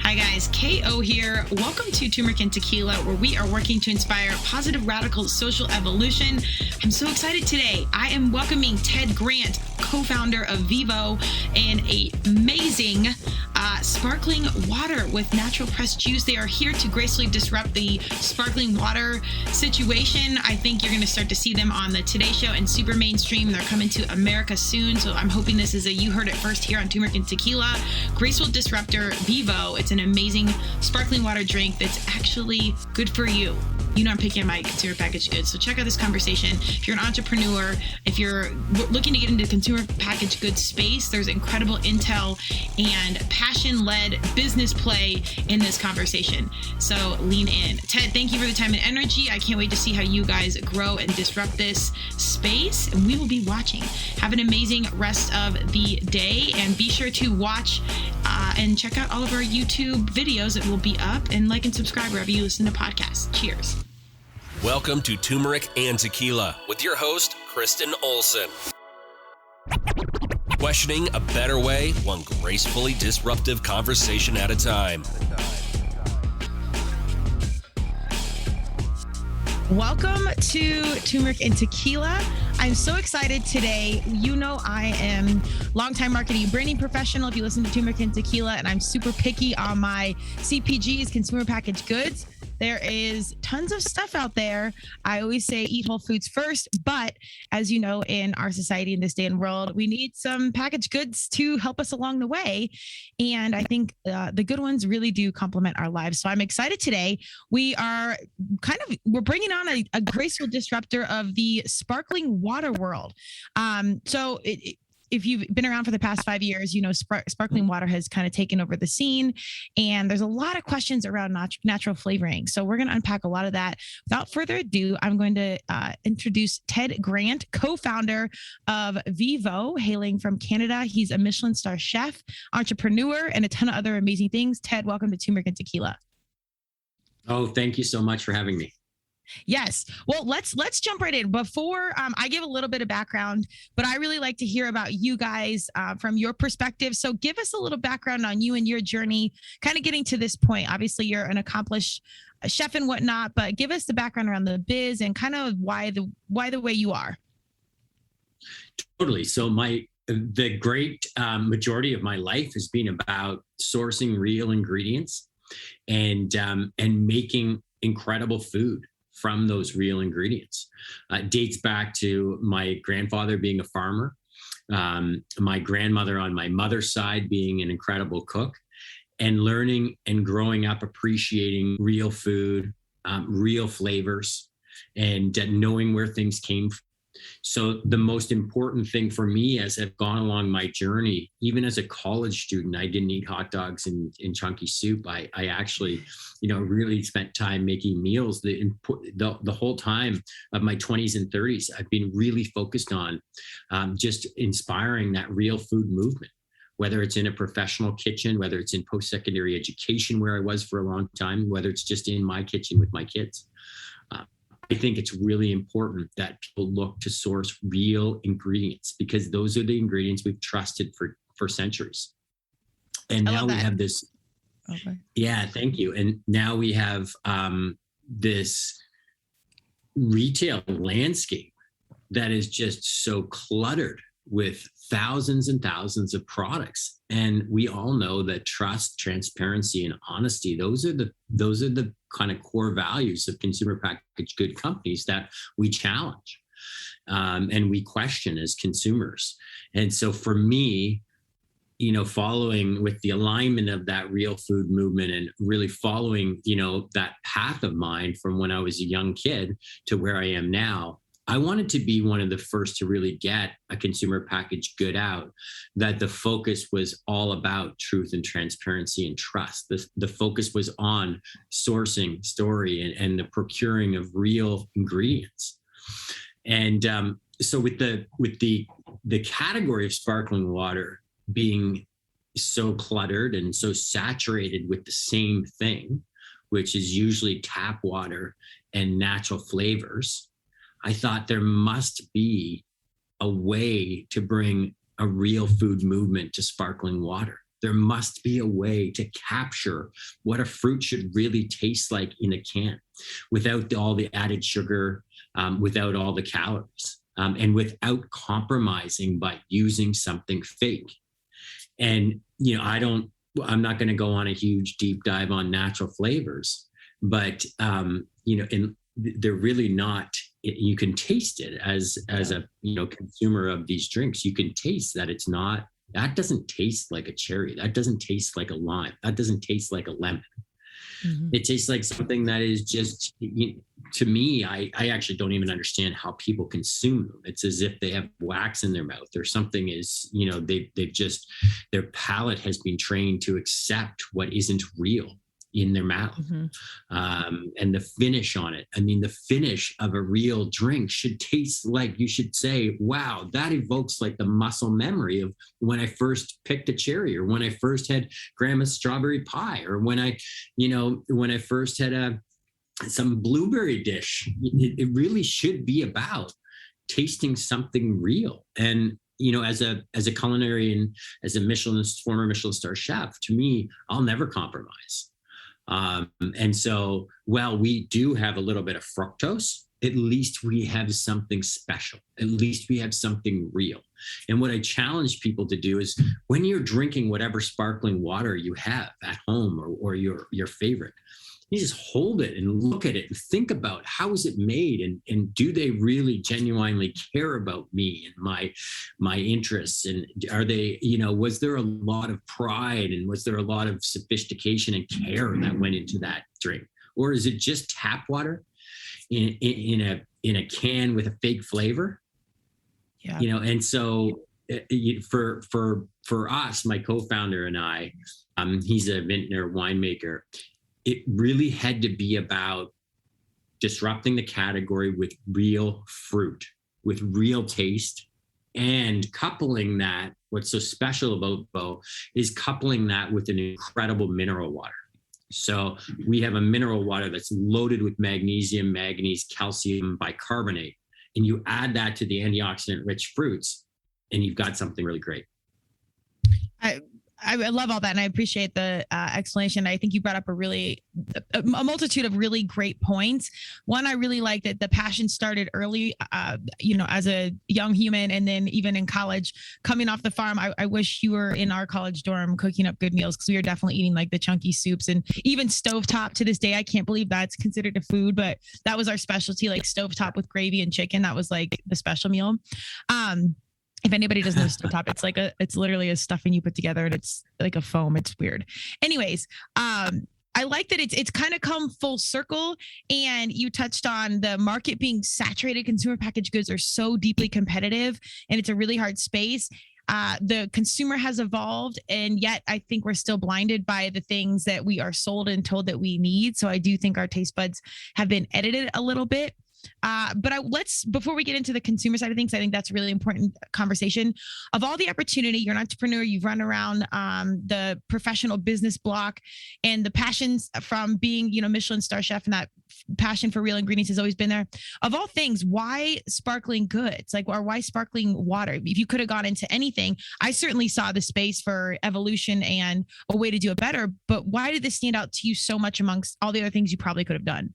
Hi guys, KO here. Welcome to Turmeric and Tequila, where we are working to inspire positive, radical social evolution. I'm so excited today. I am welcoming Ted Grant, co-founder of Viveau, and an amazing sparkling water with natural pressed juice. They are here to gracefully disrupt the sparkling water situation. I think you're going to start to see them on the Today Show and super mainstream. They're coming to America soon, so I'm hoping this is you heard it first here on Turmeric and Tequila. Graceful Disruptor Viveau. It's an amazing sparkling water drink that's actually good for you. You know I'm picking my consumer packaged goods, so check out this conversation. If you're an entrepreneur, if you're looking to get into the consumer packaged goods space, there's incredible intel and passion-led business play in this conversation. So lean in. Ted, thank you for the time and energy. I can't wait to see how you guys grow and disrupt this space, and we will be watching. Have an amazing rest of the day, and be sure to watch and check out all of our YouTube videos that will be up, and like and subscribe wherever you listen to podcasts. Cheers. Welcome to Turmeric and Tequila with your host, Kristen Olson. Questioning a better way, one gracefully disruptive conversation at a time. Welcome to Turmeric and Tequila. I'm so excited today. You know I am longtime marketing branding professional if you listen to Turmeric and Tequila, and I'm super picky on my CPGs, consumer packaged goods. There is tons of stuff out there. I always say eat whole foods first, but as you know, in our society, in this day and world, we need some packaged goods to help us along the way. And I think the good ones really do complement our lives. So I'm excited today. We're bringing on a graceful disruptor of the sparkling water world. If you've been around for the past 5 years, you know, sparkling water has kind of taken over the scene, and there's a lot of questions around natural flavoring. So we're going to unpack a lot of that. Without further ado, I'm going to introduce Ted Grant, co-founder of Viveau, hailing from Canada. He's a Michelin-Star Chef, entrepreneur, and a ton of other amazing things. Ted, welcome to Turmeric and Tequila. Oh, thank you so much for having me. Yes. Well, let's jump right in. Before I give a little bit of background, but I really like to hear about you guys from your perspective. So give us a little background on you and your journey, kind of getting to this point. Obviously, you're an accomplished chef and whatnot, but give us the background around the biz and kind of why the way you are. Totally. So the great majority of my life has been about sourcing real ingredients and making incredible food from those real ingredients. Dates back to my grandfather being a farmer, my grandmother on my mother's side being an incredible cook, and learning and growing up appreciating real food, real flavors, and knowing where things came from. So the most important thing for me as I've gone along my journey, even as a college student, I didn't eat hot dogs and chunky soup. I actually, really spent time making meals. The whole time of my 20s and 30s, I've been really focused on just inspiring that real food movement, whether it's in a professional kitchen, whether it's in post-secondary education where I was for a long time, whether it's just in my kitchen with my kids. I think it's really important that people look to source real ingredients, because those are the ingredients we've trusted for centuries. And now we have this. Okay. Yeah, thank you. And now we have this retail landscape that is just so cluttered with thousands and thousands of products. And we all know that trust, transparency, and honesty, those are the kind of core values of consumer packaged good companies that we challenge and we question as consumers. And so for me, following with the alignment of that real food movement and really following, that path of mine from when I was a young kid to where I am now, I wanted to be one of the first to really get a consumer packaged good out, that the focus was all about truth and transparency and trust. The focus was on sourcing, story, and the procuring of real ingredients. And so with the category of sparkling water being so cluttered and so saturated with the same thing, which is usually tap water and natural flavors, I thought there must be a way to bring a real food movement to sparkling water. There must be a way to capture what a fruit should really taste like in a can without all the added sugar, without all the calories, and without compromising by using something fake. And, I'm not going to go on a huge deep dive on natural flavors, but, they're really not, you can taste it as a, consumer of these drinks. You can taste that it's not, that doesn't taste like a cherry. That doesn't taste like a lime. That doesn't taste like a lemon. Mm-hmm. It tastes like something that is just, to me, I actually don't even understand how people consume them. It's as if they have wax in their mouth or something is, they've just, their palate has been trained to accept what isn't real in their mouth. Mm-hmm. And the finish on it. I mean, the finish of a real drink should taste like, you should say, wow, that evokes like the muscle memory of when I first picked a cherry, or when I first had grandma's strawberry pie, or when I first had some blueberry dish. It really should be about tasting something real. And as a culinary and as a former Michelin-Star chef, to me, I'll never compromise. And so, while we do have a little bit of fructose, at least we have something special. At least we have something real. And what I challenge people to do is, when you're drinking whatever sparkling water you have at home, or your favorite, you just hold it and look at it and think about, how is it made, and do they really genuinely care about me and my interests, and are they, was there a lot of pride, and was there a lot of sophistication and care that went into that drink, or is it just tap water in a can with a fake flavor? Yeah. And so for us, my co-founder and I, he's a vintner winemaker. It really had to be about disrupting the category with real fruit, with real taste, and coupling that. What's so special about Viveau is coupling that with an incredible mineral water. So we have a mineral water that's loaded with magnesium, manganese, calcium, bicarbonate, and you add that to the antioxidant-rich fruits, and you've got something really great. I love all that, and I appreciate the explanation. I think you brought up a multitude of really great points. One, I really like that the passion started early, as a young human, and then even in college, coming off the farm. I wish you were in our college dorm cooking up good meals, because we were definitely eating like the chunky soups, and even stovetop to this day. I can't believe that's considered a food, but that was our specialty, like stovetop with gravy and chicken. That was like the special meal. If anybody doesn't know stovetop, it's literally a stuffing you put together, and it's like a foam. It's weird. Anyways, I like that it's kind of come full circle, and you touched on the market being saturated. Consumer packaged goods are so deeply competitive, and it's a really hard space. The consumer has evolved, and yet I think we're still blinded by the things that we are sold and told that we need. So I do think our taste buds have been edited a little bit. But before we get into the consumer side of things, I think that's a really important conversation. Of all the opportunity, you're an entrepreneur, you've run around the professional business block, and the passions from being, Michelin-Star chef, and that passion for real ingredients has always been there. Of all things, why sparkling goods? Or why sparkling water? If you could have gone into anything, I certainly saw the space for evolution and a way to do it better. But why did this stand out to you so much amongst all the other things you probably could have done?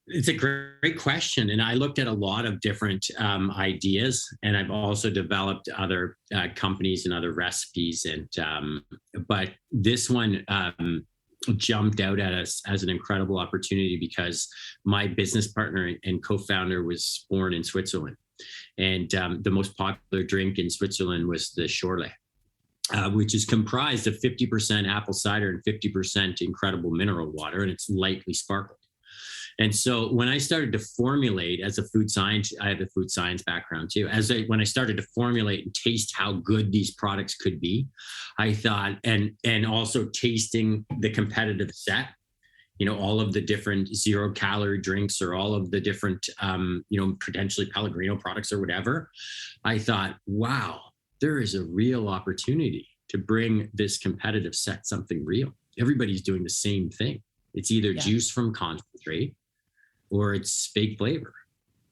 It's a great question. And I looked at a lot of different ideas, and I've also developed other companies and other recipes. But this one jumped out at us as an incredible opportunity, because my business partner and co-founder was born in Switzerland. And the most popular drink in Switzerland was the Chorle, which is comprised of 50% apple cider and 50% incredible mineral water, and it's lightly sparkled. And so when I started to formulate as a food science, I have a food science background too. When I started to formulate and taste how good these products could be, I thought, and also tasting the competitive set, all of the different 0-calorie drinks, or all of the different, potentially Pellegrino products or whatever, I thought, wow, there is a real opportunity to bring this competitive set something real. Everybody's doing the same thing. It's either juice from concentrate, or it's fake flavor.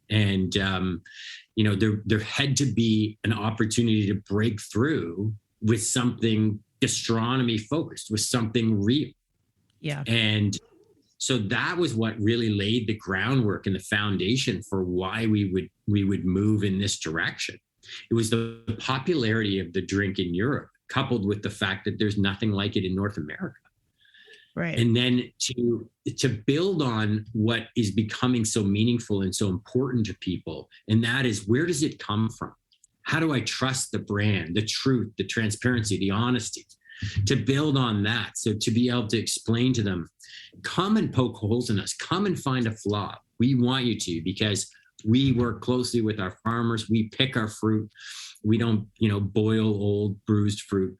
And, there had to be an opportunity to break through with something gastronomy focused, with something real. Yeah. And so that was what really laid the groundwork and the foundation for why we would move in this direction. It was the popularity of the drink in Europe, coupled with the fact that there's nothing like it in North America. Right. And then to build on what is becoming so meaningful and so important to people, and that is, where does it come from? How do I trust the brand, the truth, the transparency, the honesty? To build on that. So to be able to explain to them, come and poke holes in us, come and find a flaw. We want you to, because we work closely with our farmers. We pick our fruit. We don't, boil old bruised fruit.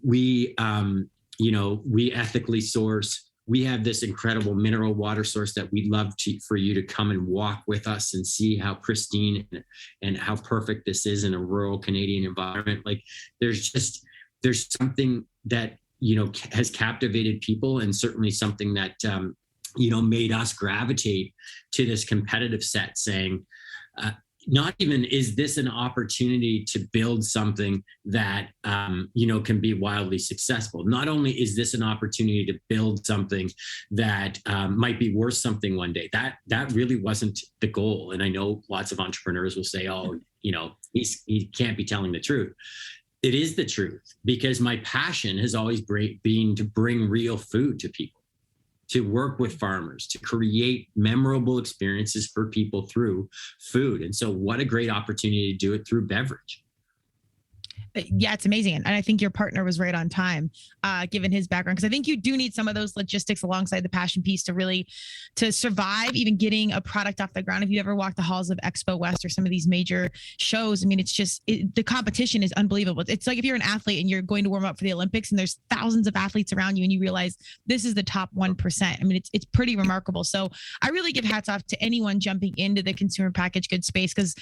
We ethically source. We have this incredible mineral water source that we'd love for you to come and walk with us and see how pristine and how perfect this is in a rural Canadian environment. Like there's something that, has captivated people, and certainly something that, made us gravitate to this competitive set, saying, not even is this an opportunity to build something that, can be wildly successful. Not only is this an opportunity to build something that might be worth something one day. That really wasn't the goal. And I know lots of entrepreneurs will say, oh, he can't be telling the truth. It is the truth, because my passion has always been to bring real food to people, to work with farmers, to create memorable experiences for people through food. And so what a great opportunity to do it through beverage. Yeah, it's amazing. And I think your partner was right on time, given his background, because I think you do need some of those logistics alongside the passion piece to survive, even getting a product off the ground. If you ever walk the halls of Expo West or some of these major shows, I mean, it's just, the competition is unbelievable. It's like if you're an athlete and you're going to warm up for the Olympics and there's thousands of athletes around you and you realize this is the top 1%. I mean, it's pretty remarkable. So I really give hats off to anyone jumping into the consumer packaged goods space, because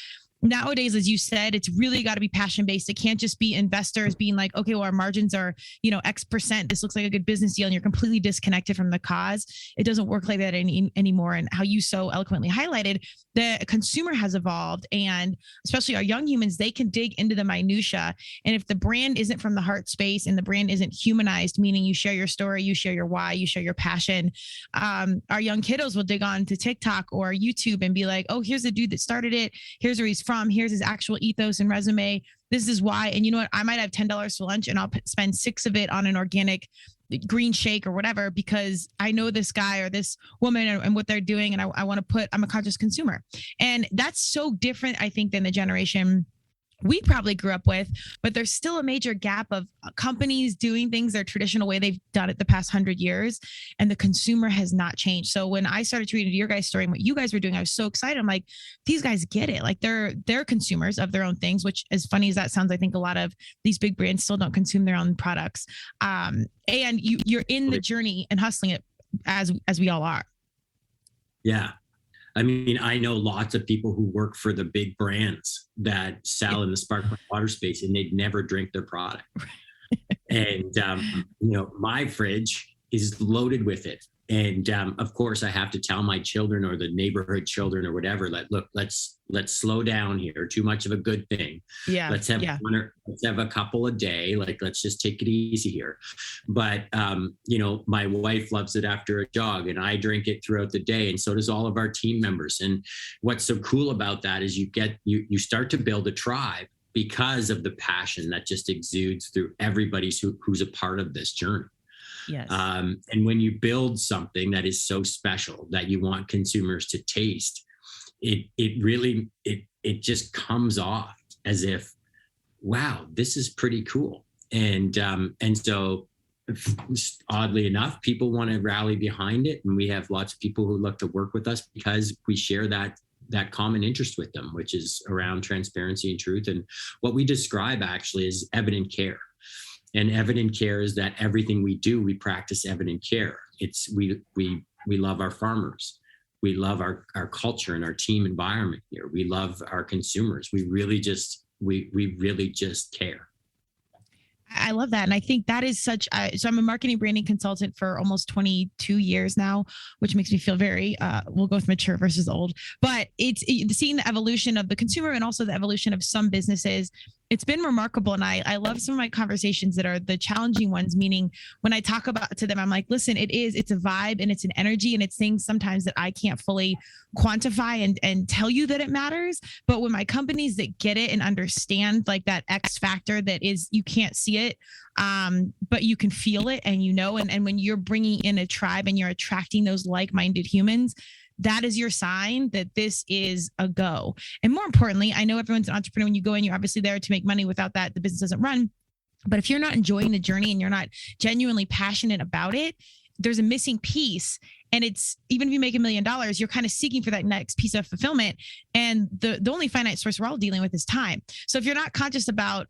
nowadays, as you said, it's really got to be passion based. It can't just be investors being like, okay, well, our margins are, X%. This looks like a good business deal. And you're completely disconnected from the cause. It doesn't work like that anymore. And how you so eloquently highlighted, the consumer has evolved, and especially our young humans, they can dig into the minutia. And if the brand isn't from the heart space and the brand isn't humanized, meaning you share your story, you share your why, you share your passion, our young kiddos will dig on to TikTok or YouTube and be like, oh, here's the dude that started it. Here's where he's from. Here's his actual ethos and resume. This is why. And you know what? I might have $10 for lunch and I'll spend $6 of it on an organic green shake or whatever, because I know this guy or this woman and what they're doing. And I want to I'm a conscious consumer. And that's so different, I think, than the generation we probably grew up with, but there's still a major gap of companies doing things their traditional way they've done it the past 100 years, and the consumer has not changed. So when I started to read into your guys' story and what you guys were doing, I was so excited. I'm like, these guys get it. Like they're consumers of their own things, which, as funny as that sounds, I think a lot of these big brands still don't consume their own products. And you're in the journey and hustling it as we all are. Yeah. I mean, I know lots of people who work for the big brands that sell in the sparkling water space, and they'd never drink their product. And, my fridge is loaded with it. And of course, I have to tell my children or the neighborhood children or whatever, that look, let's slow down here. Too much of a good thing. Yeah. Let's have a couple a day. Like, let's just take it easy here. But my wife loves it after a jog, and I drink it throughout the day, and so does all of our team members. And what's so cool about that is you start to build a tribe because of the passion that just exudes through everybody who's a part of this journey. Yes. And when you build something that is so special that you want consumers to taste, it really just comes off as if, wow, this is pretty cool. And so oddly enough, people want to rally behind it. And we have lots of people who look to work with us because we share that common interest with them, which is around transparency and truth. And what we describe actually is evident care. And evident care is that everything we do, we practice evident care. It's we love our farmers. We love our culture and our team environment here. We love our consumers. We really just care. I love that. And I think that is so I'm a marketing branding consultant for almost 22 years now, which makes me feel very, we'll go with mature versus old, but it's seeing the evolution of the consumer and also the evolution of some businesses It's been remarkable. And I love some of my conversations that are the challenging ones, meaning when I talk about to them, I'm like, listen, it's a vibe and it's an energy and it's things sometimes that I can't fully quantify and tell you that it matters. But when my companies that get it and understand like that X factor that is, you can't see it, but you can feel it and and when you're bringing in a tribe and you're attracting those like-minded humans, that is your sign that this is a go. And more importantly, I know everyone's an entrepreneur. When you go in, you're obviously there to make money. Without that, the business doesn't run. But if you're not enjoying the journey and you're not genuinely passionate about it, there's a missing piece. And it's, even if you make $1 million, you're kind of seeking for that next piece of fulfillment. And the only finite source we're all dealing with is time. So if you're not conscious about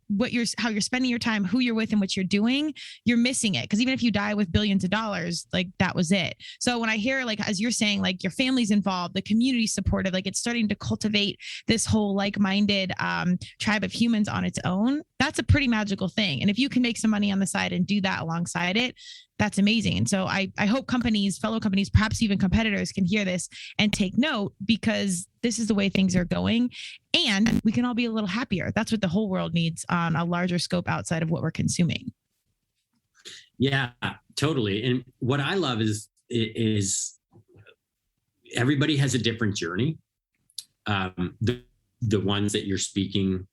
how you're spending your time, who you're with and what you're doing, you're missing it. Because even if you die with billions of dollars, like that was it. So when I hear, like, as you're saying, like your family's involved, the community's supportive, like it's starting to cultivate this whole like-minded tribe of humans on its own, that's a pretty magical thing. And if you can make some money on the side and do that alongside it, that's amazing. And so I hope fellow companies, perhaps even competitors can hear this and take note, because this is the way things are going and we can all be a little happier. That's what the whole world needs on a larger scope outside of what we're consuming. Yeah, totally. And what I love is everybody has a different journey. The ones that you're speaking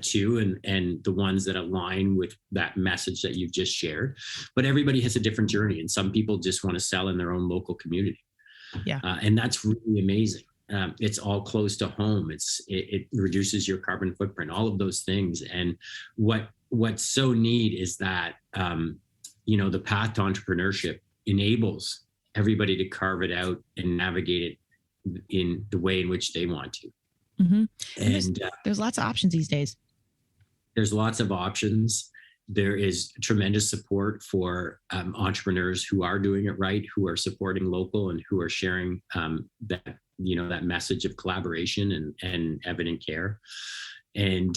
to and the ones that align with that message that you've just shared, but everybody has a different journey, and some people just want to sell in their own local community. Yeah, and that's really amazing. It's all close to home. It reduces your carbon footprint, all of those things. And what's so neat is that the path to entrepreneurship enables everybody to carve it out and navigate it in the way in which they want to. Mm-hmm. And there's lots of options these days. There's lots of options. There is tremendous support for entrepreneurs who are doing it right, who are supporting local, and who are sharing that message of collaboration and evident care, and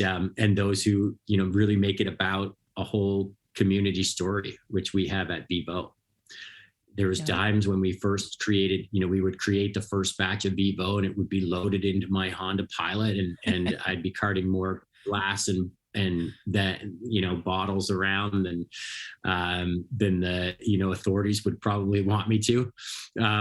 those who really make it about a whole community story, which we have at Viveau. There was times when we first created, we would create the first batch of Viveau and it would be loaded into my Honda Pilot, and I'd be carting more glass and that, bottles around than the, authorities would probably want me to,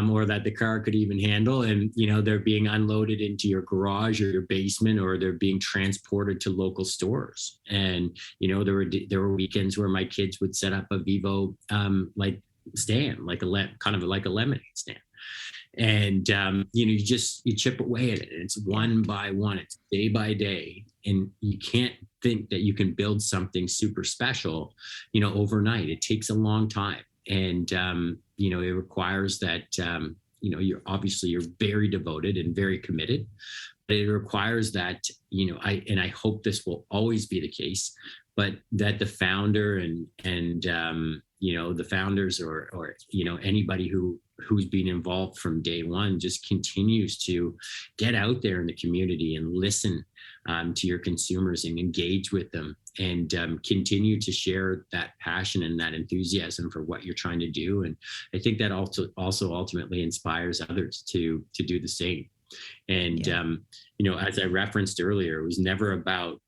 or that the car could even handle. And, they're being unloaded into your garage or your basement, or they're being transported to local stores. And, there were weekends where my kids would set up a Viveau, stand, kind of like a lemonade stand. And, you chip away at it. And it's one by one, it's day by day. And you can't think that you can build something super special, overnight. It takes a long time. And, it requires that, you're very devoted and very committed. But it requires that, I hope this will always be the case, but that the founder and the founders or anybody who's been involved from day one just continues to get out there in the community and listen to your consumers and engage with them, and continue to share that passion and that enthusiasm for what you're trying to do. And I think that also ultimately inspires others to do the same. And as I referenced earlier, it was never about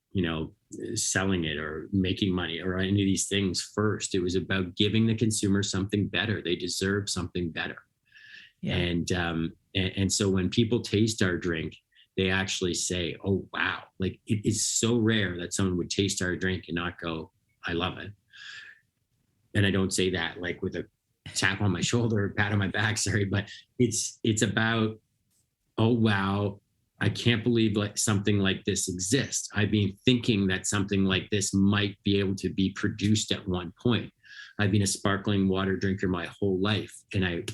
selling it or making money or any of these things first. It was about giving the consumer something better. They deserve something better. Yeah. And so when people taste our drink, they actually say, oh, wow, like it is so rare that someone would taste our drink and not go, I love it. And I don't say that like with a tap on my shoulder or pat on my back, sorry, but it's about, oh, wow, I can't believe something like this exists. I've been thinking that something like this might be able to be produced at one point. I've been a sparkling water drinker my whole life. And I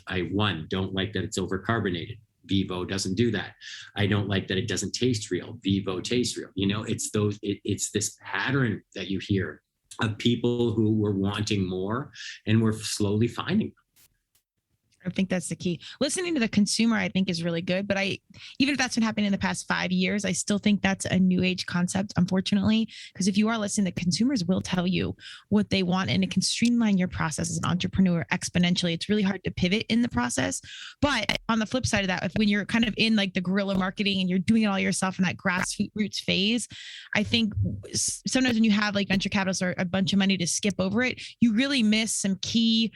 don't like that it's overcarbonated. Viveau doesn't do that. I don't like that it doesn't taste real. Viveau tastes real. It's this pattern that you hear of people who were wanting more and we're slowly finding them. I think that's the key. Listening to the consumer, I think, is really good. But even if that's been happening in the past 5 years, I still think that's a new age concept, unfortunately, because if you are listening, the consumers will tell you what they want, and it can streamline your process as an entrepreneur exponentially. It's really hard to pivot in the process. But on the flip side of that, when you're kind of in like the guerrilla marketing and you're doing it all yourself in that grassroots phase, I think sometimes when you have like venture capitalists or a bunch of money to skip over it, you really miss some key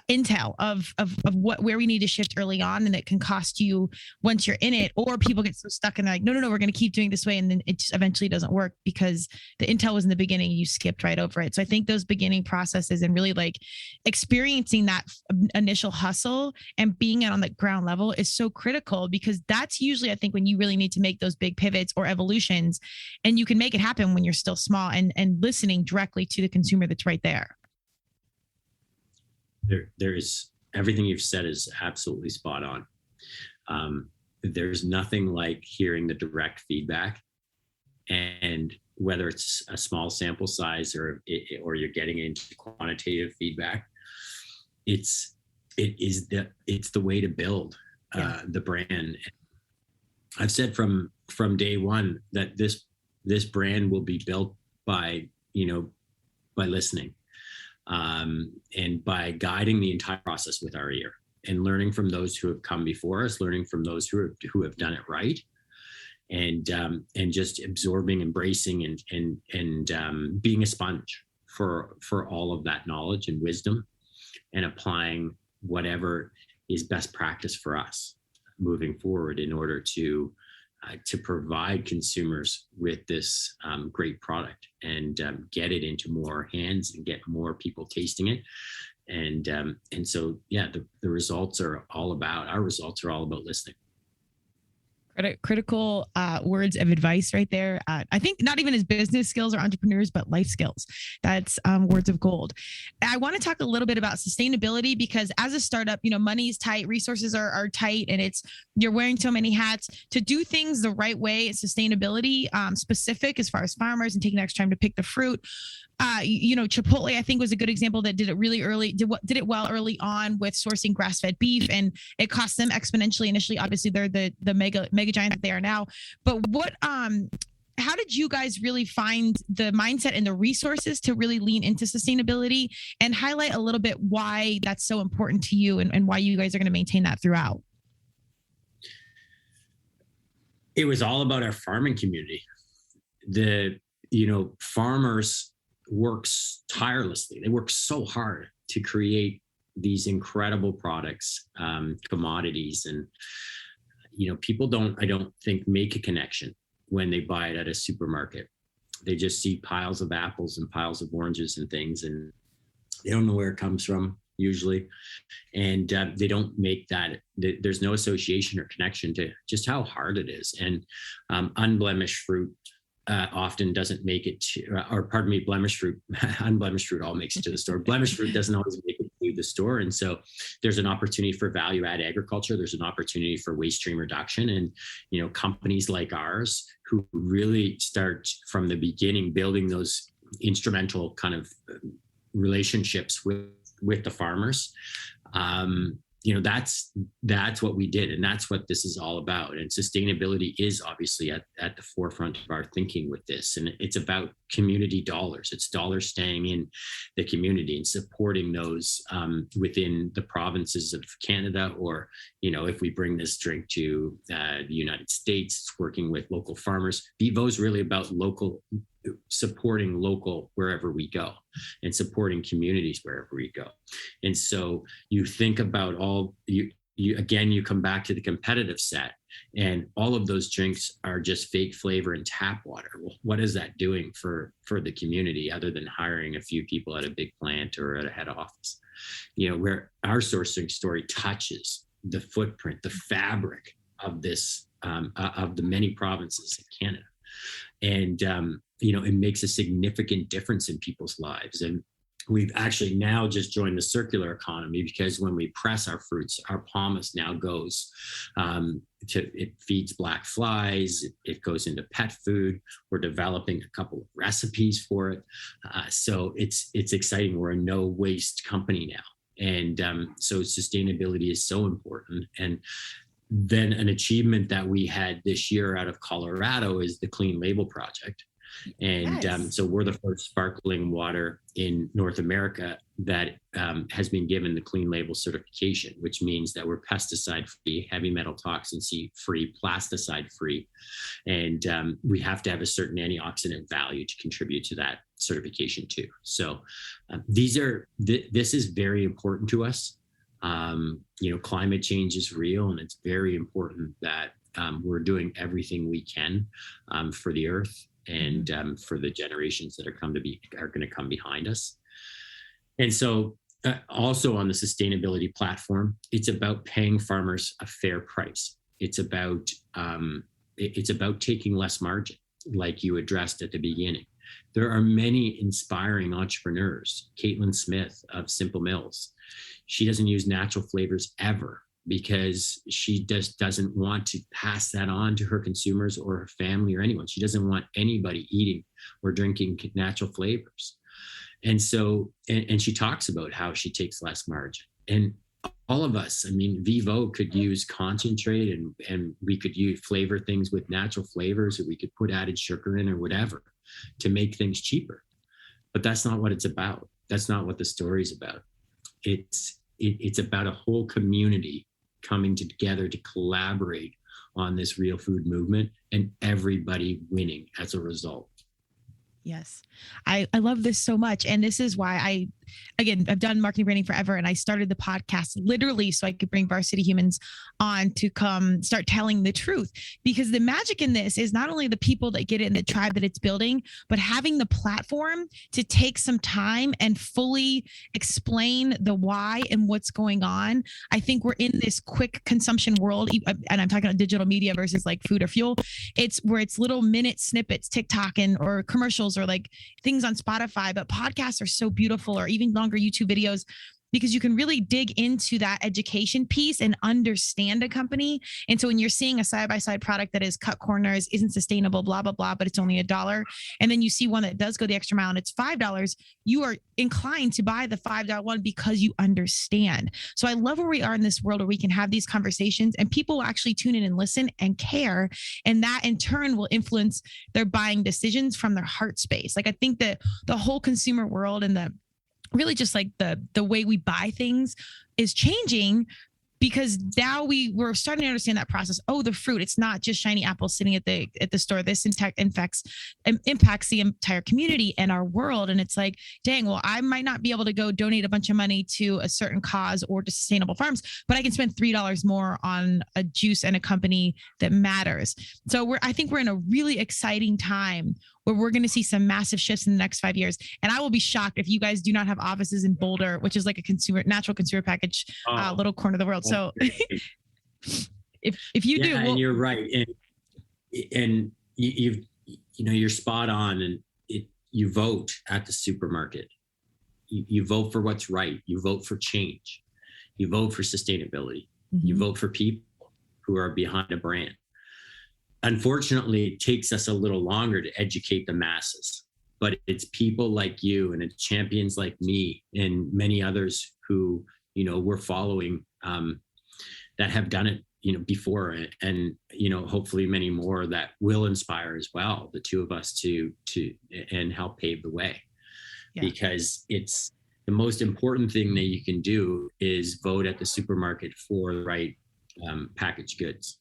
intel of where we need to shift early on, and it can cost you once you're in it, or people get so stuck and they're like, no, we're going to keep doing this way, and then it just eventually doesn't work because the intel was in the beginning, you skipped right over it. So I think those beginning processes and really like experiencing that initial hustle and being on the ground level is so critical, because that's usually, I think, when you really need to make those big pivots or evolutions, and you can make it happen when you're still small and listening directly to the consumer that's right there. There is, everything you've said is absolutely spot on. There's nothing like hearing the direct feedback, and whether it's a small sample size or you're getting into quantitative feedback, it's the way to build the brand. I've said from day one that this brand will be built by listening. And by guiding the entire process with our ear and learning from those who have come before us, learning from those who have done it right, and just absorbing, embracing, and being a sponge for all of that knowledge and wisdom, and applying whatever is best practice for us moving forward in order to provide consumers with this great product and get it into more hands and get more people tasting it. And so, yeah, the results are all about, our results are all about listening. Critical words of advice right there. I think not even as business skills or entrepreneurs, but life skills. That's words of gold. I want to talk a little bit about sustainability, because as a startup, money is tight, resources are tight, and you're wearing so many hats. To do things the right way, sustainability specific as far as farmers and taking extra time to pick the fruit. Chipotle, I think, was a good example that did it really early, did it well early on with sourcing grass-fed beef, and it cost them exponentially initially. Obviously, they're the mega giant that they are now. But how did you guys really find the mindset and the resources to really lean into sustainability, and highlight a little bit why that's so important to you, and why you guys are going to maintain that throughout? It was all about our farming community. Farmers works tirelessly. They work so hard to create these incredible products, commodities, and people I don't think make a connection when they buy it at a supermarket. They just see piles of apples and piles of oranges and things, and they don't know where it comes from usually, and they don't make that. There's no association or connection to just how hard it is. And unblemished fruit often doesn't make it to, blemished fruit, unblemished fruit all makes it to the store. Blemished fruit doesn't always make it to the store. And so there's an opportunity for value add agriculture. There's an opportunity for waste stream reduction. And, companies like ours who really start from the beginning, building those instrumental kind of relationships with the farmers, that's what we did. And that's what this is all about. And sustainability is obviously at the forefront of our thinking with this. And it's about community dollars. It's dollars staying in the community and supporting those within the provinces of Canada, or, if we bring this drink to the United States, it's working with local farmers. Viveau is really about supporting local wherever we go, and supporting communities wherever we go. And so you think about you come back to the competitive set, and all of those drinks are just fake flavor and tap water. Well, what is that doing for the community, other than hiring a few people at a big plant or at a head office? Where our sourcing story touches the footprint, the fabric of this, of the many provinces of Canada. And, it makes a significant difference in people's lives. And we've actually now just joined the circular economy, because when we press our fruits, our pomace now goes it feeds black flies. It goes into pet food. We're developing a couple of recipes for it. So it's exciting. We're a no waste company now. And so sustainability is so important. And then an achievement that we had this year out of Colorado is the Clean Label Project. And so we're the first sparkling water in North America that has been given the Clean Label certification, which means that we're pesticide free, heavy metal toxin free, plasticide free. And we have to have a certain antioxidant value to contribute to that certification too. So this is very important to us. Climate change is real, and it's very important that we're doing everything we can for the earth and for the generations that are going to come behind us. And so also on the sustainability platform, it's about paying farmers a fair price. It's about taking less margin, like you addressed at the beginning. There are many inspiring entrepreneurs. Caitlin Smith of Simple Mills, she doesn't use natural flavors ever because she just doesn't want to pass that on to her consumers or her family or anyone. She doesn't want anybody eating or drinking natural flavors. And so, and she talks about how she takes less margin. And all of us, I mean, Viveau could use concentrate and we could flavor things with natural flavors, or we could put added sugar in or whatever to make things cheaper. But that's not what it's about. That's not what the story's about. It's about a whole community coming together to collaborate on this real food movement and everybody winning as a result. Yes. I love this so much. And this is why I've done marketing branding forever. And I started the podcast literally so I could bring Varsity Humans on to come start telling the truth, because the magic in this is not only the people that get it and the tribe that it's building, but having the platform to take some time and fully explain the why and what's going on. I think we're in this quick consumption world, and I'm talking about digital media versus like food or fuel. It's where it's little minute snippets, TikTok or commercials or like things on Spotify, but podcasts are so beautiful, or even longer YouTube videos, because you can really dig into that education piece and understand a company. And so when you're seeing a side-by-side product that is cut corners, isn't sustainable, blah, blah, blah, but it's only $1, and then you see one that does go the extra mile and it's $5, you are inclined to buy the $5 one because you understand. So I love where we are in this world where we can have these conversations and people will actually tune in and listen and care. And that in turn will influence their buying decisions from their heart space. Like I think that the whole consumer world and the really just like the way we buy things is changing, because now we're starting to understand that process. Oh, the fruit, it's not just shiny apples sitting at the store. This impacts the entire community and our world. And it's like, dang, well, I might not be able to go donate a bunch of money to a certain cause or to sustainable farms, but I can spend $3 more on a juice and a company that matters. So I think we're in a really exciting time where we're going to see some massive shifts in the next 5 years. And I will be shocked if you guys do not have offices in Boulder, which is like a natural consumer package, little corner of the world. So if you do, and you're right. And you're spot on. And you vote at the supermarket. You vote for what's right. You vote for change. You vote for sustainability. Mm-hmm. You vote for people who are behind a brand. Unfortunately, it takes us a little longer to educate the masses, but it's people like you and it's champions like me and many others who, we're following that have done it, before, and, hopefully many more that will inspire as well, the two of us to and help pave the way. Yeah. Because it's the most important thing that you can do is vote at the supermarket for the right packaged goods.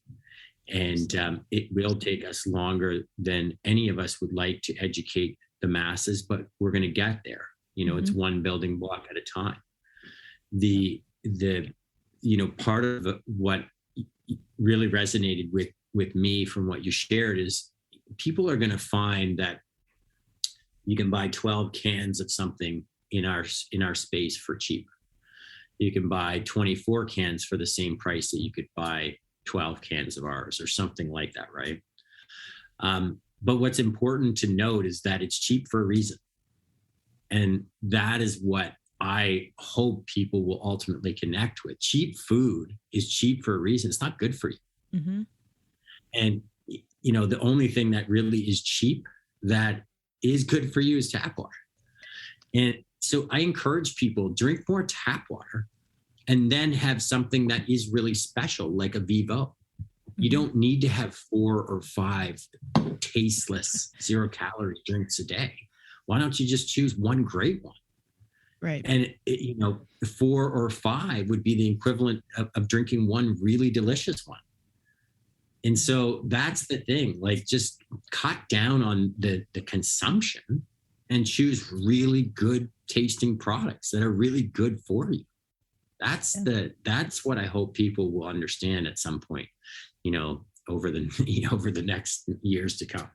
And it will take us longer than any of us would like to educate the masses, but we're going to get there. Mm-hmm. It's one building block at a time. The part of what really resonated with me from what you shared is people are going to find that you can buy 12 cans of something in our space for cheap. You can buy 24 cans for the same price that you could buy 12 cans of ours or something like that, right? But what's important to note is that it's cheap for a reason. And that is what I hope people will ultimately connect with. Cheap food is cheap for a reason. It's not good for you. Mm-hmm. And, the only thing that really is cheap that is good for you is tap water. And So I encourage people, drink more tap water and then have something that is really special, like a Viveau. You don't need to have 4 or 5 tasteless 0-calorie drinks a day. Why don't you just choose one great one? Right. And, 4 or 5 would be the equivalent of drinking one really delicious one. And so that's the thing, like just cut down on the consumption and choose really good tasting products that are really good for you. That's what I hope people will understand at some point, over the next years to come.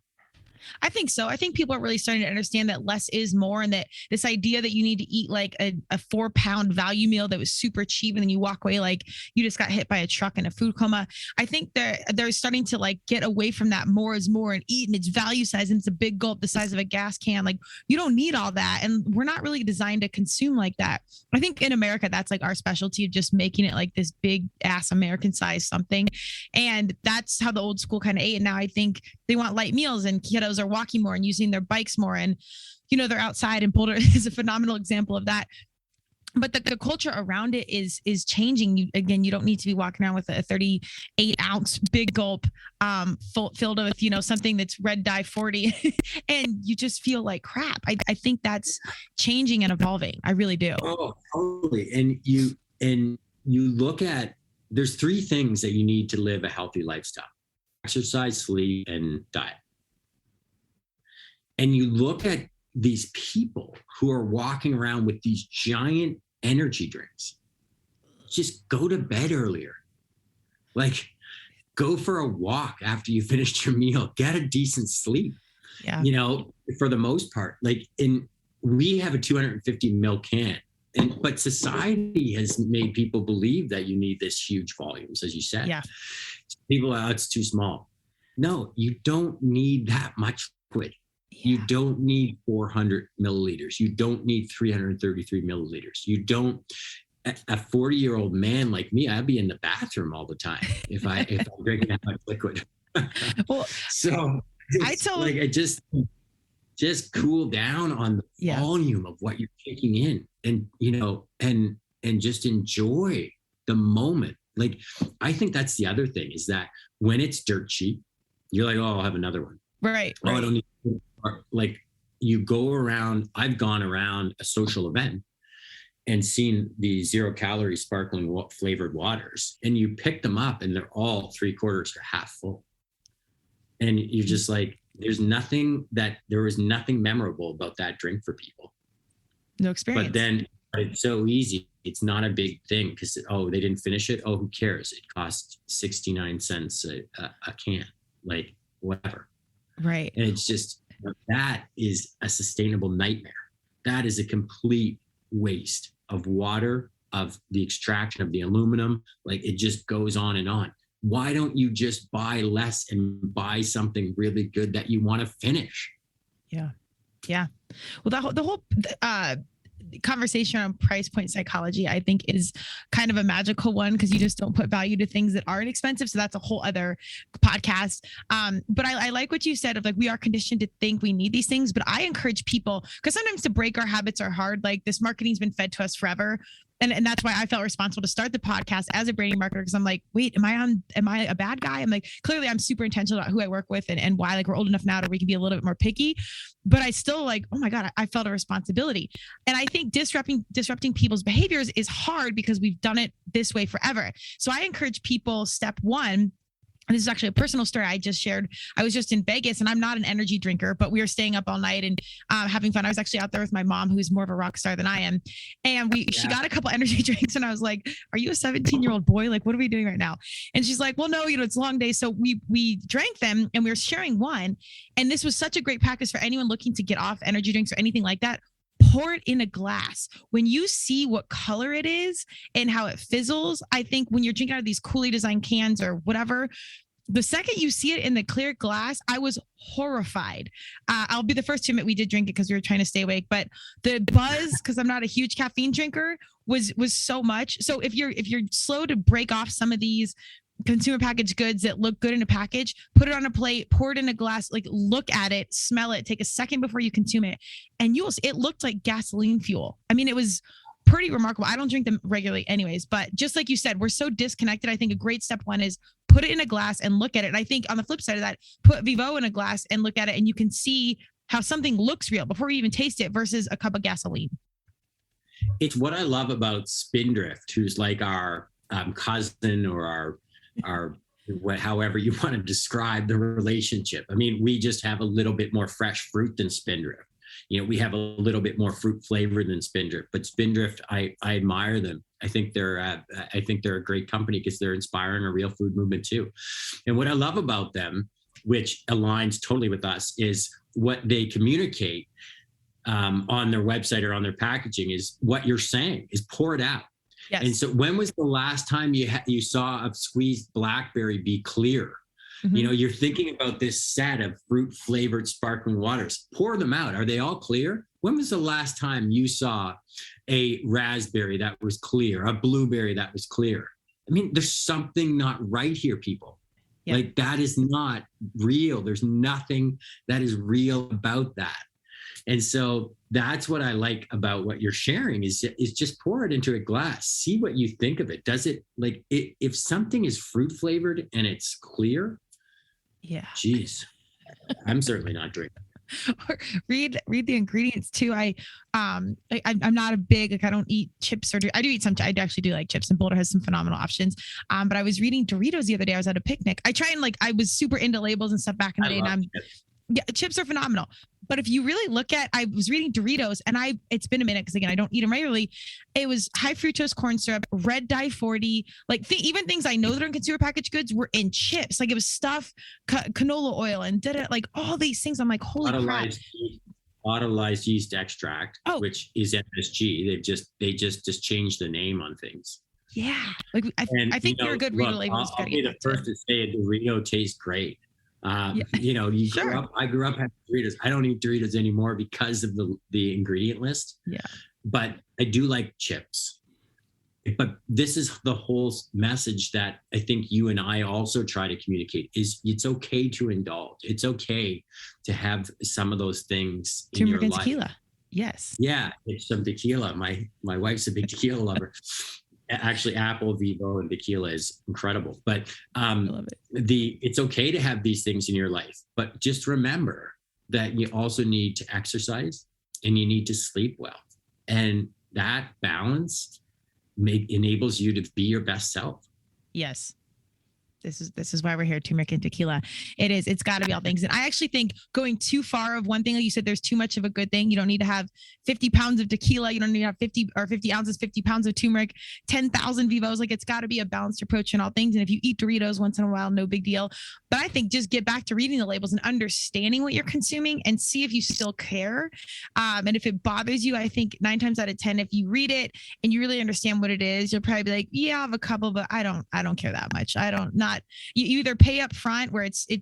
I think so. I think people are really starting to understand that less is more, and that this idea that you need to eat like a 4-pound value meal that was super cheap and then you walk away like you just got hit by a truck in a food coma. I think they're starting to like get away from that. More is more, and eat, and it's value size, and it's a big gulp the size of a gas can. Like, you don't need all that, and we're not really designed to consume like that. I think in America, that's like our specialty of just making it like this big ass American size something. And that's how the old school kind of ate. And now I think they want light meals, and kiddos are walking more and using their bikes more, and they're outside, and Boulder is a phenomenal example of that. But the culture around it is changing. You don't need to be walking around with a 38-ounce big gulp filled with something that's red dye 40 and you just feel like crap. I think that's changing and evolving. I really do. Oh, totally. And you look at, there's 3 things that you need to live a healthy lifestyle: exercise, sleep, and diet. And you look at these people who are walking around with these giant energy drinks. Just go to bed earlier. Like, go for a walk after you finished your meal. Get a decent sleep. Yeah. For the most part. Like, we have a 250 ml can. But society has made people believe that you need this huge volumes, as you said. Yeah. People, it's too small. No, you don't need that much liquid. Yeah. You don't need 400 milliliters. You don't need 333 milliliters. You don't. A 40-year-old man like me, I'd be in the bathroom all the time if I'm drinking that much liquid. Well, so just cool down on the volume of what you're taking in, and just enjoy the moment. Like, I think that's the other thing, is that when it's dirt cheap, you're like, oh, I'll have another one. Right. Oh, I don't need. Like, you go around. I've gone around a social event and seen the 0-calorie sparkling flavored waters, and you pick them up and they're all 3/4 or half full. And you're just like, there was nothing memorable about that drink for people. No experience. But then it's so easy. It's not a big thing because, they didn't finish it. Oh, who cares? It cost 69 cents a can, like, whatever. Right. And it's just, that is a sustainable nightmare. That is a complete waste of water, of the extraction of the aluminum. Like, it just goes on and on. Why don't you just buy less and buy something really good that you want to finish? Yeah. Yeah. Well, the whole conversation on price point psychology, I think, is kind of a magical one, because you just don't put value to things that aren't expensive. So that's a whole other podcast. But I like what you said of, like, we are conditioned to think we need these things, but I encourage people, because sometimes to break our habits are hard. Like, this marketing's been fed to us forever. And that's why I felt responsible to start the podcast as a branding marketer, because I'm like, wait, am I a bad guy? I'm like, clearly I'm super intentional about who I work with and why. Like, we're old enough now to where we can be a little bit more picky, but I still, like, oh my God, I felt a responsibility. And I think disrupting people's behaviors is hard because we've done it this way forever. So I encourage people, step one, and this is actually a personal story I just shared. I was just in Vegas, and I'm not an energy drinker, but we were staying up all night and having fun. I was actually out there with my mom, who's more of a rock star than I am. And she got a couple energy drinks, and I was like, are you a 17-year-old boy? Like, what are we doing right now? And she's like, well, no, it's a long day. So we drank them, and we were sharing one. And this was such a great practice for anyone looking to get off energy drinks or anything like that. Pour it in a glass. When you see what color it is and how it fizzles, I think when you're drinking out of these coolly designed cans or whatever, the second you see it in the clear glass, I was horrified. I'll be the first to admit we did drink it because we were trying to stay awake, but the buzz, because I'm not a huge caffeine drinker, was so much. So if you're slow to break off some of these consumer packaged goods that look good in a package, put it on a plate, pour it in a glass, like look at it, smell it, take a second before you consume it. And it looked like gasoline fuel. I mean, it was pretty remarkable. I don't drink them regularly anyways, but just like you said, we're so disconnected. I think a great step one is put it in a glass and look at it. And I think on the flip side of that, put Viveau in a glass and look at it, and you can see how something looks real before you even taste it versus a cup of gasoline. It's what I love about Spindrift, who's like our cousin or our however you want to describe the relationship. I mean, we just have a little bit more fresh fruit than Spindrift. We have a little bit more fruit flavor than Spindrift, but Spindrift, I admire them. I think they're a great company because they're inspiring a real food movement too. And what I love about them, which aligns totally with us, is what they communicate on their website or on their packaging is what you're saying is pour it out. Yes. And so when was the last time you saw a squeezed blackberry be clear? Mm-hmm. You're thinking about this set of fruit flavored sparkling waters. Pour them out. Are they all clear? When was the last time you saw a raspberry that was clear, a blueberry that was clear? I mean, there's something not right here, people. Yep. Like, that is not real. There's nothing that is real about that. And so that's what I like about what you're sharing is just pour it into a glass. See what you think of it. Does it, like, if something is fruit flavored and it's clear, yeah, geez, I'm certainly not drinking. Or read the ingredients too. I'm not a big, like, I don't eat chips I do eat some. I actually do like chips, and Boulder has some phenomenal options. But I was reading Doritos the other day. I was at a picnic. I was super into labels and stuff back in the day, and chips are phenomenal. But if you really look at, I was reading Doritos, and it's been a minute because, again, I don't eat them regularly. It was high fructose corn syrup, red dye 40, like even things I know that are in consumer packaged goods were in chips. Like, it was stuff, canola oil, and like all these things. I'm like, holy crap. Autolyzed yeast extract, which is MSG. They just changed the name on things. Yeah, like I think you're a good reader label. I'll be the first to say a Dorito tastes great. Sure. I grew up having Doritos. I don't eat Doritos anymore because of the ingredient list. Yeah. But I do like chips. But this is the whole message that I think you and I also try to communicate is it's okay to indulge. It's okay to have some of those things in your life. Tequila. Yes. Yeah. It's some tequila. My wife's a big tequila lover. Actually, apple, Viveau, and tequila is incredible. But I love it. It's okay to have these things in your life, but just remember that you also need to exercise and you need to sleep well, and that balance enables you to be your best self. Yes. This is why we're here, turmeric and tequila. It's got to be all things. And I actually think going too far of one thing, like you said, there's too much of a good thing. You don't need to have 50 pounds of tequila. You don't need to have 50 ounces, 50 pounds of turmeric, 10,000 Vivos. Like, it's got to be a balanced approach in all things. And if you eat Doritos once in a while, no big deal. But I think just get back to reading the labels and understanding what you're consuming and see if you still care. And if it bothers you, I think 9 times out of 10, if you read it and you really understand what it is, you'll probably be like, yeah, I have a couple, but I don't care that much. You either pay up front where it's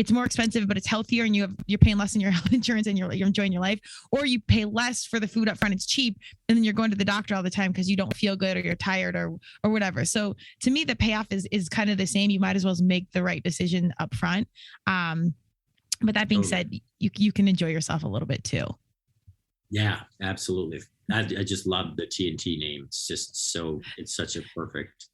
more expensive, but it's healthier and you're paying less in your health insurance and you're enjoying your life, or you pay less for the food up front. It's cheap. And then you're going to the doctor all the time because you don't feel good or you're tired or whatever. So to me, the payoff is kind of the same. You might as well make the right decision up front. But that being said, you can enjoy yourself a little bit too. Yeah, absolutely. I just love the TNT name. It's just it's such a perfect,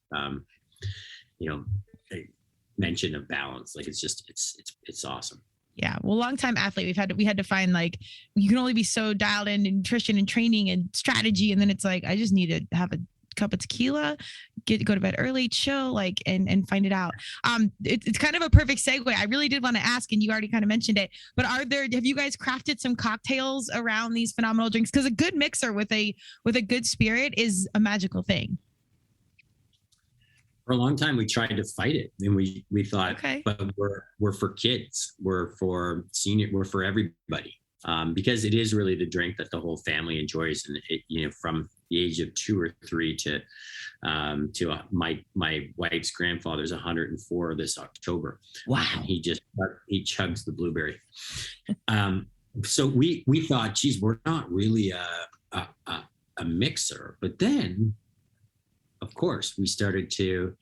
mention of balance. Like, it's awesome. Yeah. Well, longtime athlete, we had to find, like, you can only be so dialed in nutrition and training and strategy. And then it's like, I just need to have a cup of tequila, go to bed early, chill, like, and find it out. It's kind of a perfect segue. I really did want to ask, and you already kind of mentioned it, but have you guys crafted some cocktails around these phenomenal drinks? Because a good mixer with a good spirit is a magical thing. For a long time, we tried to fight it, and we thought, okay, but we're for kids, we're for senior, we're for everybody, because it is really the drink that the whole family enjoys, and it, from the age of 2 or 3 to my wife's grandfather's 104 this October. Wow! He chugs the blueberry. So we thought, geez, we're not really a mixer, but then, of course, we started to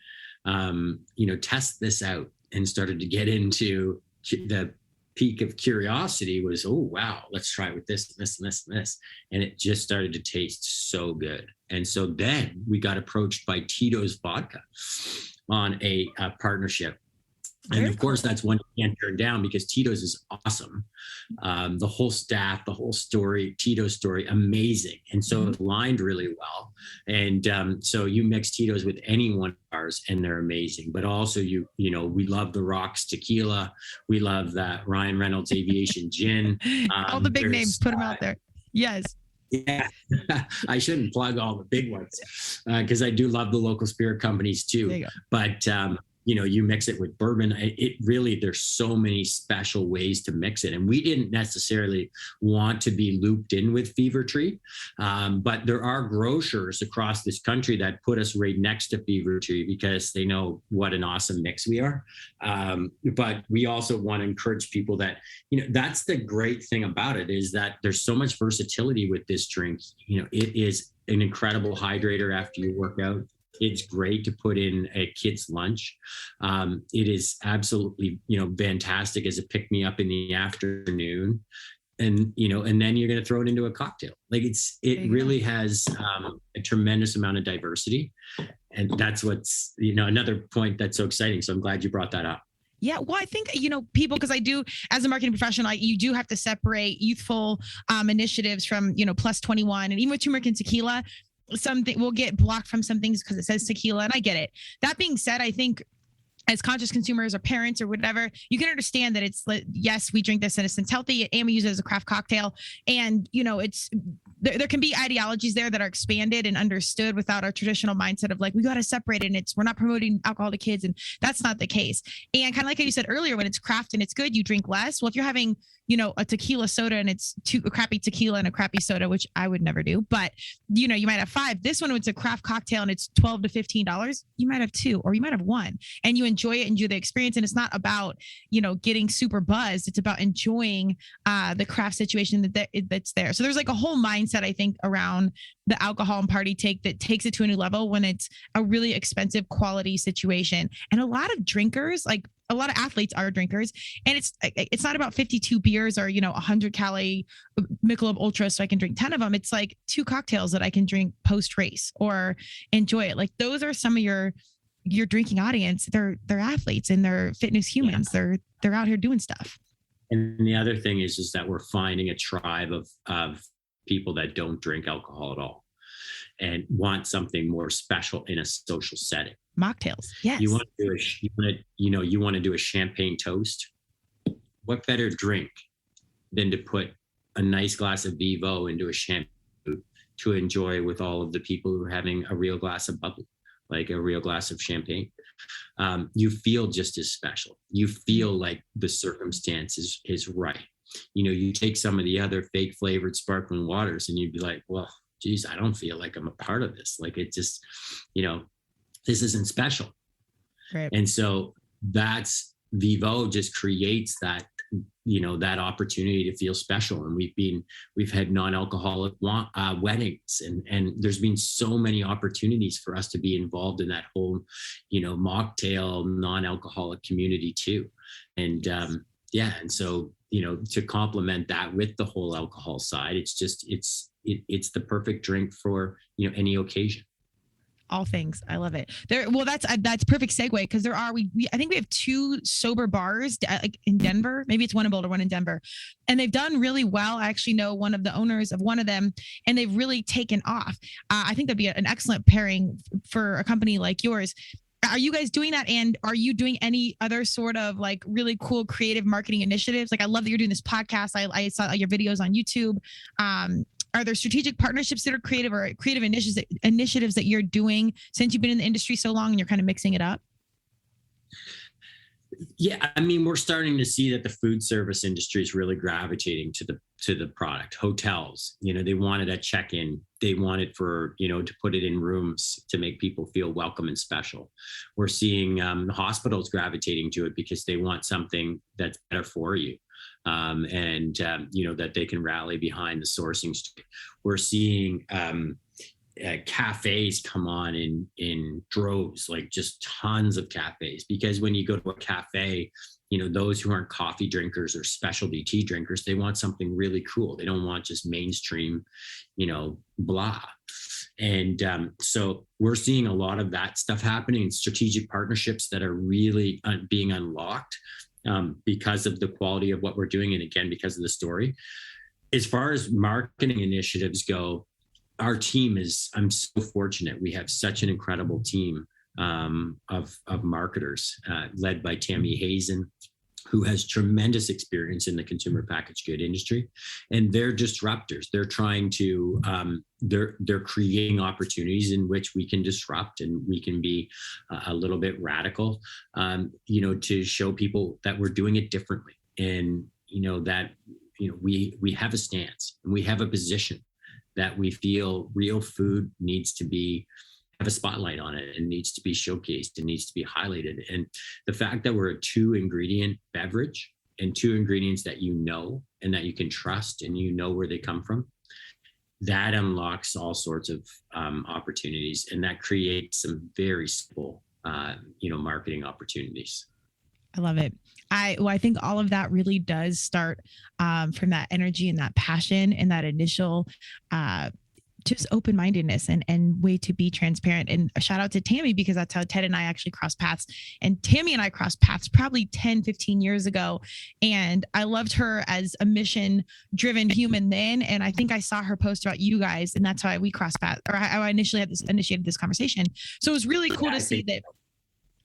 test this out, and started to get into the peak of curiosity was, oh, wow, let's try it with this, this, and this, and this. And it just started to taste so good. And so then we got approached by Tito's Vodka on a partnership. And of course, that's one you can't turn down, because Tito's is awesome. The whole staff, the whole story, Tito's story, amazing. And so it aligned really well. And so you mix Tito's with any one of ours and they're amazing. But also, we love the Rocks Tequila. We love that Ryan Reynolds Aviation Gin. All the big names, put them out there. Yes. Yeah, I shouldn't plug all the big ones because I do love the local spirit companies too. But you mix it with bourbon. It really, there's so many special ways to mix it. And we didn't necessarily want to be looped in with Fever Tree. But there are grocers across this country that put us right next to Fever Tree because they know what an awesome mix we are. But we also want to encourage people that, that's the great thing about it, is that there's so much versatility with this drink. It is an incredible hydrator after you work out. It's great to put in a kid's lunch. It is absolutely, fantastic as a pick me up in the afternoon. And, and then you're going to throw it into a cocktail. Like it really has a tremendous amount of diversity. And that's what's, another point that's so exciting. So I'm glad you brought that up. Yeah, well, I think, people, because I do, as a marketing professional, you do have to separate youthful initiatives from, plus 21. And even with turmeric and tequila, something will get blocked from some things because it says tequila, and I get it. That being said, I think as conscious consumers or parents or whatever, you can understand that it's like, yes, we drink this and it's healthy, and we use it as a craft cocktail. And, it's, there can be ideologies there that are expanded and understood without our traditional mindset of like, we got to separate it, and we're not promoting alcohol to kids. And that's not the case. And kind of like you said earlier, when it's craft and it's good, you drink less. Well, if you're having, a tequila soda and it's a crappy tequila and a crappy soda, which I would never do, but you might have 5. This one, when it's a craft cocktail and it's $12 to $15, you might have 2, or you might have 1, and you enjoy it and enjoy the experience. And it's not about, getting super buzzed. It's about enjoying the craft situation that's there. So there's like a whole mindset, I think, around the alcohol and party take that takes it to a new level when it's a really expensive quality situation. And a lot of drinkers, like a lot of athletes are drinkers, and it's not about 52 beers or, 100 calorie Michelob Ultra so I can drink 10 of them. It's like 2 cocktails that I can drink post race or enjoy it. Like those are some of your drinking audience. They're athletes and they're fitness humans. Yeah. They're out here doing stuff. And the other thing is that we're finding a tribe of people that don't drink alcohol at all and want something more special in a social setting. Mocktails. Yes. You want to do a champagne toast. What better drink than to put a nice glass of Viveau into a champagne to enjoy with all of the people who are having a real glass of bubbly, like a real glass of champagne. You feel just as special. You feel like the circumstance is right. You take some of the other fake flavored sparkling waters and you'd be like, well, geez, I don't feel like I'm a part of this. Like it just, this isn't special. Right. And so that's Viveau just creates that, that opportunity to feel special. And we've had non-alcoholic weddings and there's been so many opportunities for us to be involved in that whole, mocktail, non-alcoholic community too. And and so, to complement that with the whole alcohol side, it's the perfect drink for, any occasion. All things. I love it. That's perfect segue because I think we have 2 sober bars like in Denver. Maybe it's one in Boulder, one in Denver, and they've done really well. I actually know one of the owners of one of them, and they've really taken off. I think that'd be an excellent pairing for a company like yours. Are you guys doing that? And are you doing any other sort of like really cool creative marketing initiatives? Like I love that you're doing this podcast. I saw your videos on YouTube. Are there strategic partnerships that are creative or creative initiatives that you're doing since you've been in the industry so long and you're kind of mixing it up? Yeah, I mean, we're starting to see that the food service industry is really gravitating to the product. Hotels, they want it at check-in. They want it for, to put it in rooms to make people feel welcome and special. We're seeing hospitals gravitating to it because they want something that's better for you. That they can rally behind the sourcing. We're seeing cafes come on in droves, like just tons of cafes. Because when you go to a cafe, those who aren't coffee drinkers or specialty tea drinkers, they want something really cool. They don't want just mainstream, blah. And so we're seeing a lot of that stuff happening, strategic partnerships that are really being unlocked because of the quality of what we're doing. And again, because of the story. As far as marketing initiatives go, our team I'm so fortunate. We have such an incredible team of marketers led by Tammy Hazen, who has tremendous experience in the consumer packaged good industry. And they're disruptors. They're trying to, they're creating opportunities in which we can disrupt and we can be a little bit radical, to show people that we're doing it differently. And, that, we have a stance and we have a position that we feel real food needs to have a spotlight on it and needs to be showcased and needs to be highlighted. And the fact that we're a 2-ingredient beverage and 2 ingredients that and that you can trust and where they come from, that unlocks all sorts of opportunities, and that creates some very simple, marketing opportunities. I love it. I think all of that really does start from that energy and that passion and that initial just open-mindedness and way to be transparent. And a shout out to Tammy, because that's how Ted and I actually crossed paths. And Tammy and I crossed paths probably 10, 15 years ago. And I loved her as a mission-driven human then. And I think I saw her post about you guys, and that's how we crossed paths, or I initiated this conversation. So it was really cool to see that.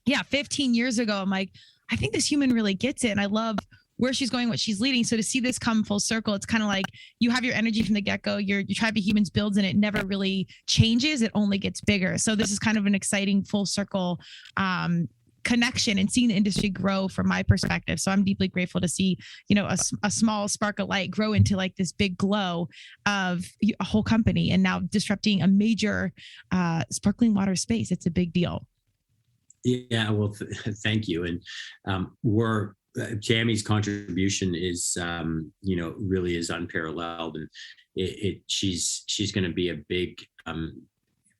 Yeah, 15 years ago, I'm like, I think this human really gets it. And I love where she's going, what she's leading. So to see this come full circle, it's kind of like you have your energy from the get-go, your tribe of humans builds, and it never really changes. It only gets bigger. So this is kind of an exciting full circle connection and seeing the industry grow from my perspective. So I'm deeply grateful to see, a small spark of light grow into like this big glow of a whole company and now disrupting a major sparkling water space. It's a big deal. Yeah, well, thank you. And Tammy's contribution is, really is unparalleled, and she's going to be a big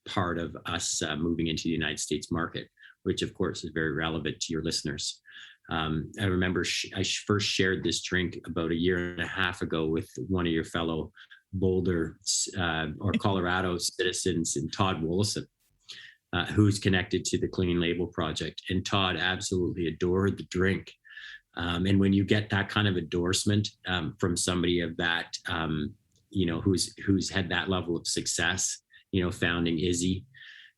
part of us moving into the United States market, which of course is very relevant to your listeners. I remember I first shared this drink about 1.5 years ago with one of your fellow Boulder or Colorado citizens, and Todd Wollison, who's connected to the Clean Label Project. And Todd absolutely adored the drink. And when you get that kind of endorsement from somebody of that, who's had that level of success, founding Izzy,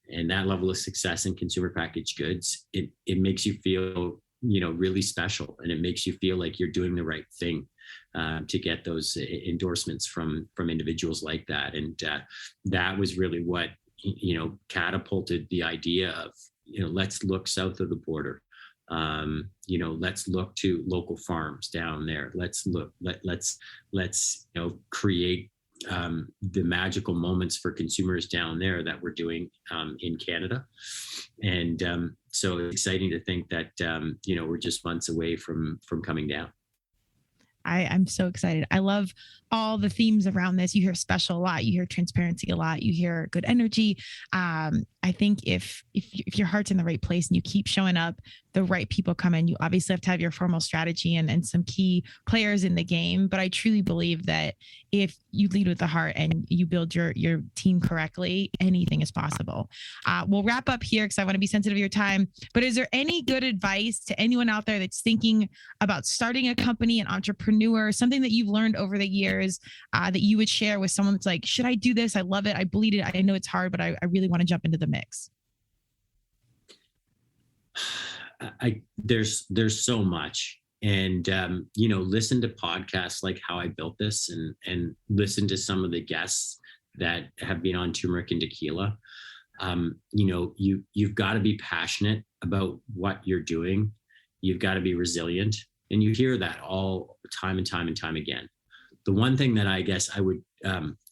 and that level of success in consumer packaged goods, it makes you feel, really special, and it makes you feel like you're doing the right thing to get those endorsements from individuals like that. And that was really what catapulted the idea of, let's look south of the border. Let's look to local farms down there. Let's create the magical moments for consumers down there that we're doing in Canada. And so it's exciting to think that, we're just months away from coming down. I'm so excited. I love all the themes around this. You hear special a lot. You hear transparency a lot. You hear good energy. I think if your heart's in the right place and you keep showing up, the right people come in. You obviously have to have your formal strategy and some key players in the game. But I truly believe that if you lead with the heart and you build your team correctly, anything is possible. We'll wrap up here because I want to be sensitive of your time. But is there any good advice to anyone out there that's thinking about starting a company, an entrepreneur, something that you've learned over the years that you would share with someone that's like, should I do this? I love it. I bleed it. I know it's hard, but I really want to jump into the mix. There's so much, and listen to podcasts like How I Built This, and listen to some of the guests that have been on Turmeric and Tequila. You've got to be passionate about what you're doing. You've got to be resilient, and you hear that all time and time and time again. The one thing that I guess I would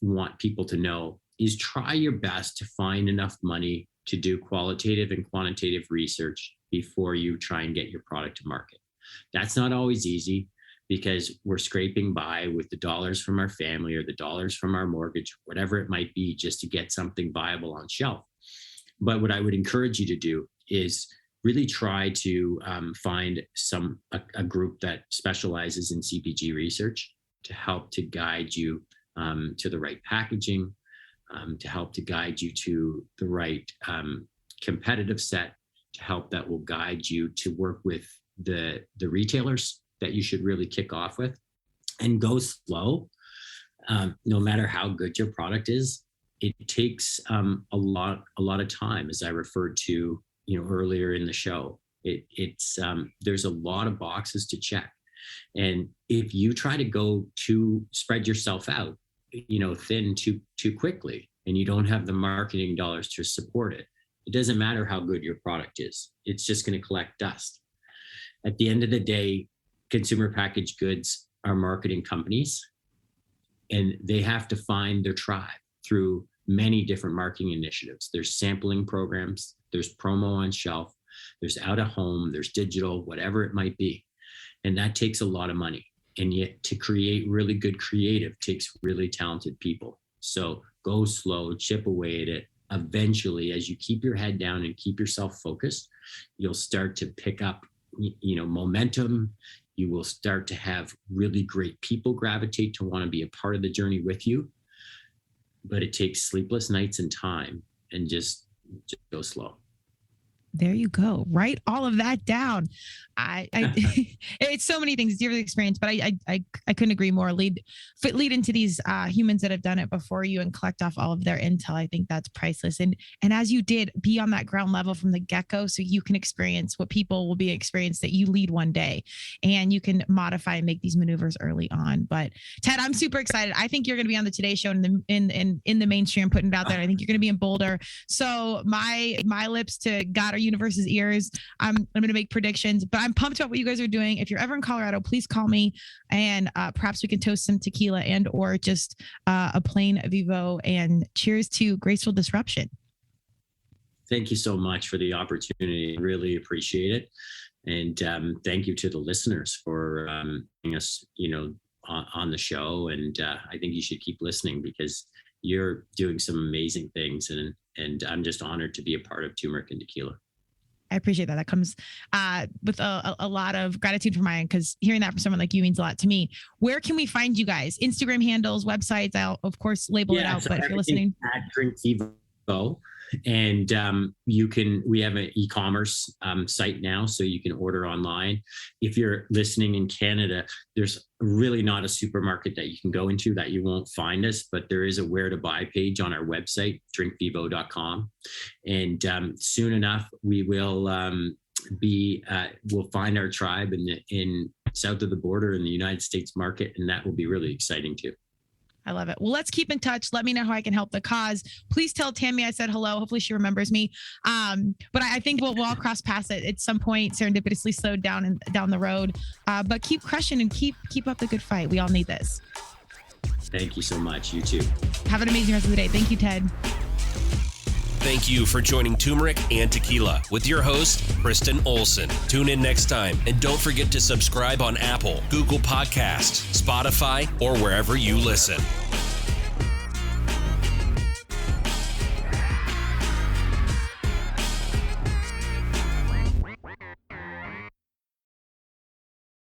want people to know is try your best to find enough money to do qualitative and quantitative research before you try and get your product to market. That's not always easy. because we're scraping by with the dollars from our family or the dollars from our mortgage, whatever it might be, just to get something viable on shelf. But what I would encourage you to do is really try to find a group that specializes in CPG research to help to guide you to the right packaging, to help to guide you to the right competitive set, to help that will guide you to work with the retailers that you should really kick off with, and go slow. No matter how good your product is, it takes a lot of time, as I referred to, earlier in the show. It's there's a lot of boxes to check, and if you try to spread yourself out, thin too quickly, and you don't have the marketing dollars to support it, it doesn't matter how good your product is. It's just going to collect dust. At the end of the day, consumer packaged goods are marketing companies, and they have to find their tribe through many different marketing initiatives. There's sampling programs, there's promo on shelf, there's out of home, there's digital, whatever it might be. And that takes a lot of money. And yet to create really good creative takes really talented people. So go slow, chip away at it. Eventually, as you keep your head down and keep yourself focused, you'll start to pick up, momentum. You will start to have really great people gravitate to want to be a part of the journey with you. But it takes sleepless nights and time, and just go slow. There you go. Write all of that down. It's so many things. It's your experience, but I couldn't agree more. Lead into these humans that have done it before you and collect off all of their intel. I think that's priceless. And as you did, be on that ground level from the get-go, so you can experience what people will be experienced that you lead one day, and you can modify and make these maneuvers early on. But Ted, I'm super excited. I think you're going to be on the Today Show in the mainstream, putting it out there. I think you're going to be in Boulder. So my lips to God are universe's ears. I'm going to make predictions, but I'm pumped about what you guys are doing. If you're ever in Colorado, please call me, and perhaps we can toast some tequila and or just a plain Viveau. And cheers to graceful disruption. Thank you so much for the opportunity. Really appreciate it. And thank you to the listeners for being us, on the show. And I think you should keep listening, because you're doing some amazing things. And I'm just honored to be a part of Turmeric and Tequila. I appreciate that. That comes with a lot of gratitude from my end, because hearing that from someone like you means a lot to me. Where can we find you guys? Instagram handles, websites? I'll, of course, label it out, so but if you're listening. At Drink Viveau. And we have an e-commerce site now, so you can order online. If you're listening in Canada, there's really not a supermarket that you can go into that you won't find us, but there is a where to buy page on our website, drinkviveau.com. And soon enough, we will we'll find our tribe in south of the border in the United States market, and that will be really exciting too. I love it. Well, let's keep in touch. Let me know how I can help the cause. Please tell Tammy I said hello. Hopefully she remembers me. But I think we'll all cross paths at some point, serendipitously slowed down and down the road. But keep crushing and keep up the good fight. We all need this. Thank you so much. You too. Have an amazing rest of the day. Thank you, Ted. Thank you for joining Turmeric and Tequila with your host, Kristen Olson. Tune in next time, and don't forget to subscribe on Apple, Google Podcasts, Spotify, or wherever you listen.